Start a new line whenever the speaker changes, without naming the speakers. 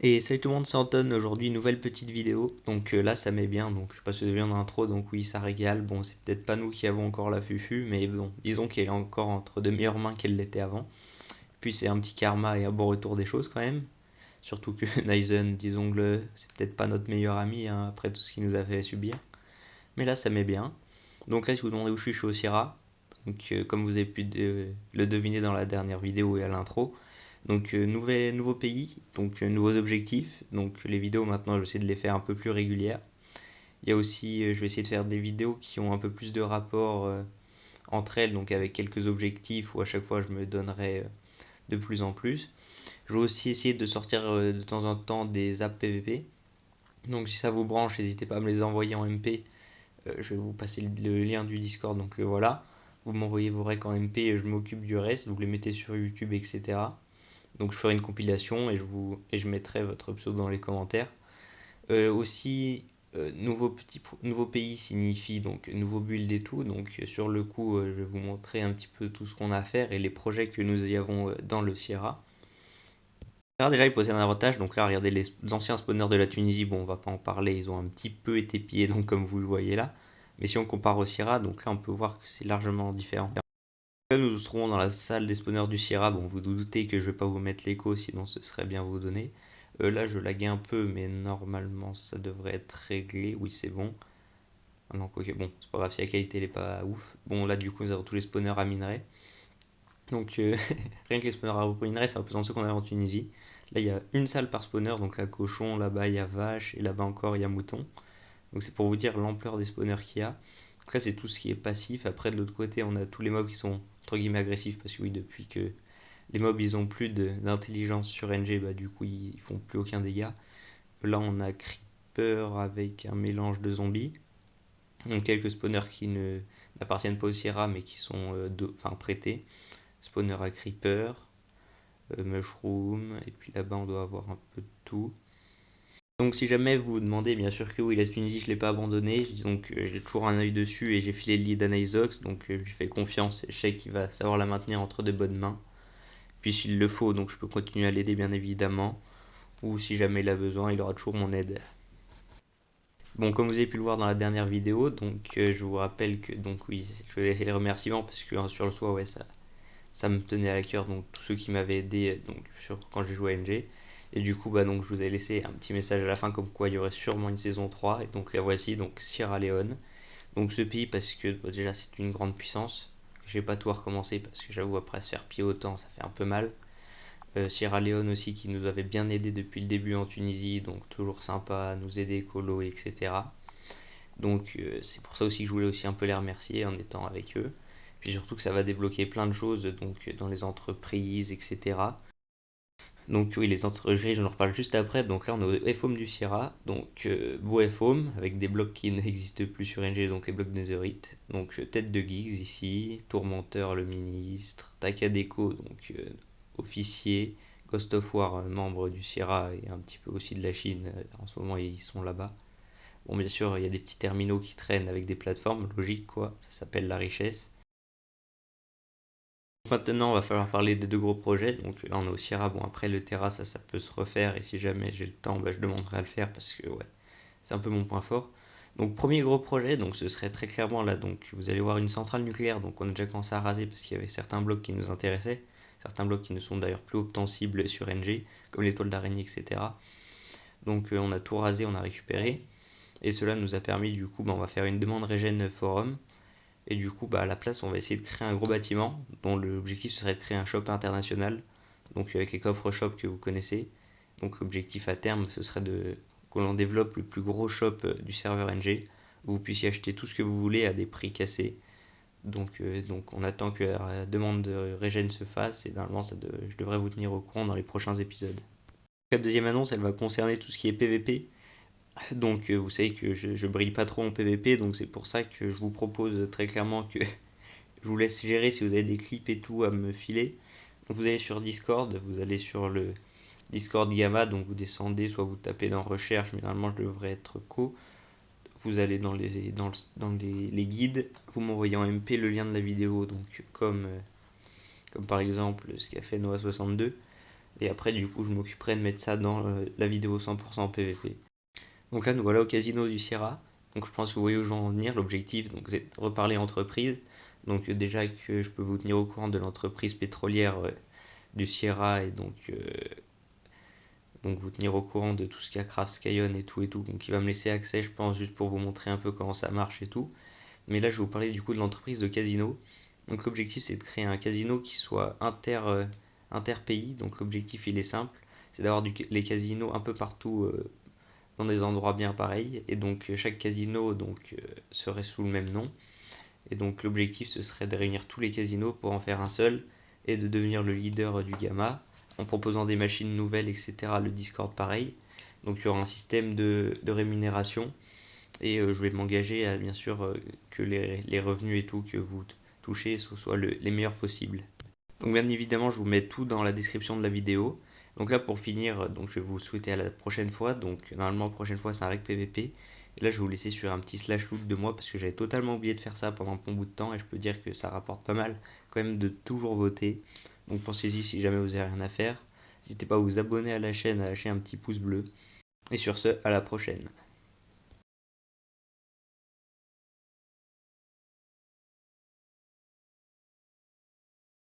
Et salut tout le monde, c'est Anton. Aujourd'hui, nouvelle petite vidéo. Donc là, ça met bien. Donc je sais pas si bien dans l'intro. Donc oui, ça régale. Bon, c'est peut-être pas nous qui avons encore la fufu, mais bon, disons qu'elle est encore entre de meilleures mains qu'elle l'était avant. Puis c'est un petit karma et un bon retour des choses quand même. Surtout que Nyzen, disons-le, c'est peut-être pas notre meilleur ami hein, après tout ce qu'il nous a fait subir. Mais là, ça met bien. Donc là, si vous vous demandez où je suis au Sierra. Donc comme vous avez pu le deviner dans la dernière vidéo et à l'intro. Donc nouveau pays, donc nouveaux objectifs. Donc les vidéos maintenant, je vais essayer de les faire un peu plus régulières. Il y a aussi, je vais essayer de faire des vidéos qui ont un peu plus de rapport entre elles, donc avec quelques objectifs où à chaque fois je me donnerai de plus en plus. Je vais aussi essayer de sortir de temps en temps des apps PVP. Donc si ça vous branche, n'hésitez pas à me les envoyer en MP. Je vais vous passer le lien du Discord, donc le voilà. Vous m'envoyez vos recs en MP et je m'occupe du reste. Vous les mettez sur YouTube, etc. Donc je ferai une compilation et je mettrai votre pseudo dans les commentaires. Aussi, nouveau pays signifie donc nouveau build et tout. Donc sur le coup, je vais vous montrer un petit peu tout ce qu'on a à faire et les projets que nous y avons dans le Sierra. Alors déjà, il possède un avantage. Donc là, regardez les anciens spawners de la Tunisie. Bon, on va pas en parler. Ils ont un petit peu été pillés, donc comme vous le voyez là. Mais si on compare au Sierra, donc là, on peut voir que c'est largement différent. Là, nous serons dans la salle des spawners du Sierra. Bon, vous doutez que je vais pas vous mettre l'écho, sinon ce serait bien vous donner. Là, je laguais un peu, mais normalement, ça devrait être réglé. Oui, c'est bon. Ah non, quoique, bon, c'est pas grave si la qualité n'est pas ouf. Bon, là, du coup, nous avons tous les spawners à minerai. Donc, rien que les spawners à minerai, ça représente ceux qu'on a en Tunisie. Là, il y a une salle par spawner. Donc, là, cochon, là-bas, il y a vache, et là-bas encore, il y a mouton. Donc, c'est pour vous dire l'ampleur des spawners qu'il y a. Après, c'est tout ce qui est passif. Après, de l'autre côté, on a tous les mobs qui sont entre guillemets agressifs. Parce que oui, depuis que les mobs ils ont plus d'intelligence sur NG, bah du coup ils font plus aucun dégât. Là on a Creeper avec un mélange de zombies. Donc quelques spawners qui n'appartiennent pas au Sierra mais qui sont prêtés. Spawner à Creeper, Mushroom, et puis là-bas on doit avoir un peu de tout. Donc si jamais vous vous demandez, bien sûr que oui, la Tunisie je l'ai pas abandonné, donc j'ai toujours un œil dessus et j'ai filé le lead à Nizox, donc je lui fais confiance et je sais qu'il va savoir la maintenir entre de bonnes mains. Puis s'il le faut, donc je peux continuer à l'aider bien évidemment. Ou si jamais il a besoin, il aura toujours mon aide. Bon, comme vous avez pu le voir dans la dernière vidéo, donc je vous rappelle que donc oui, je vais laisser les remerciements parce que sur le soi, ouais, ça me tenait à cœur, donc tous ceux qui m'avaient aidé donc quand j'ai joué à NG. Et du coup, bah donc je vous ai laissé un petit message à la fin comme quoi il y aurait sûrement une saison 3. Et donc la voici, donc Sierra Leone. Donc ce pays parce que bah, déjà c'est une grande puissance. Je vais pas tout recommencer parce que j'avoue après se faire piller autant, ça fait un peu mal. Sierra Leone aussi qui nous avait bien aidé depuis le début en Tunisie, donc toujours sympa, nous aider écolo, etc. Donc c'est pour ça aussi que je voulais aussi un peu les remercier en étant avec eux. Puis surtout que ça va débloquer plein de choses donc dans les entreprises, etc. Donc oui, les entreprises, je en reparle juste après. Donc là, on est au FOM du Sierra, donc beau FOM avec des blocs qui n'existent plus sur NG, donc les blocs Netherite. Donc tête de Geeks ici, Tourmenteur le ministre, Takadeko, donc officier, Ghost of War, membre du Sierra et un petit peu aussi de la Chine. En ce moment, ils sont là-bas. Bon, bien sûr, il y a des petits terminaux qui traînent avec des plateformes, logique quoi. Ça s'appelle la richesse. Maintenant, on va falloir parler des deux gros projets. Donc là, on est au Sierra. Bon, après, le Terra, ça peut se refaire. Et si jamais j'ai le temps, bah, je demanderai à le faire parce que, ouais, c'est un peu mon point fort. Donc, premier gros projet, donc ce serait très clairement là. Donc, vous allez voir une centrale nucléaire. Donc, on a déjà commencé à raser parce qu'il y avait certains blocs qui nous intéressaient. Certains blocs qui ne sont d'ailleurs plus obtensibles sur NG, comme l'étoile d'araignée, etc. Donc, on a tout rasé, on a récupéré. Et cela nous a permis, du coup, bah, on va faire une demande régène forum. Et du coup, bah, à la place, on va essayer de créer un gros bâtiment dont l'objectif serait de créer un shop international, donc avec les coffres shop que vous connaissez. Donc l'objectif à terme, ce serait de que l'on développe le plus gros shop du serveur NG, où vous puissiez acheter tout ce que vous voulez à des prix cassés. Donc on attend que la demande de Regen se fasse et normalement je devrais vous tenir au courant dans les prochains épisodes. La deuxième annonce, elle va concerner tout ce qui est PVP. Donc vous savez que je brille pas trop en PVP, donc c'est pour ça que je vous propose très clairement que je vous laisse gérer si vous avez des clips et tout à me filer. Donc vous allez sur Discord, vous allez sur le Discord Gamma, donc vous descendez, soit vous tapez dans recherche, mais normalement je devrais être co. Vous allez dans les guides, vous m'envoyez en MP le lien de la vidéo, donc comme par exemple ce qu'a fait Noah62. Et après, du coup, je m'occuperai de mettre ça dans la vidéo 100% PVP. Donc là, nous voilà au casino du Sierra. Donc je pense que vous voyez où je veux en venir. L'objectif, donc, c'est de reparler entreprise. Donc déjà que je peux vous tenir au courant de l'entreprise pétrolière du Sierra et donc vous tenir au courant de tout ce qu'il y a Craft Skyon et tout. Donc il va me laisser accès, je pense, juste pour vous montrer un peu comment ça marche et tout. Mais là, je vais vous parler du coup de l'entreprise de casino. Donc l'objectif, c'est de créer un casino qui soit inter-pays. Donc l'objectif, il est simple. C'est d'avoir les casinos un peu partout dans des endroits bien pareils. Et donc chaque casino serait sous le même nom. Et donc l'objectif, ce serait de réunir tous les casinos pour en faire un seul et de devenir le leader du Gamma en proposant des machines nouvelles, etc. Le Discord pareil. Donc il y aura un système de rémunération et je vais m'engager à bien sûr que les revenus et tout que vous touchez soient les meilleurs possibles. Donc bien évidemment, je vous mets tout dans la description de la vidéo. Donc là pour finir, donc je vais vous souhaiter à la prochaine fois. Donc normalement la prochaine fois c'est un rec PVP. Et là je vais vous laisser sur un petit slash loot de moi parce que j'avais totalement oublié de faire ça pendant un bon bout de temps et je peux dire que ça rapporte pas mal quand même de toujours voter. Donc pensez-y si jamais vous avez rien à faire. N'hésitez pas à vous abonner à la chaîne, à lâcher un petit pouce bleu. Et sur ce, à la prochaine.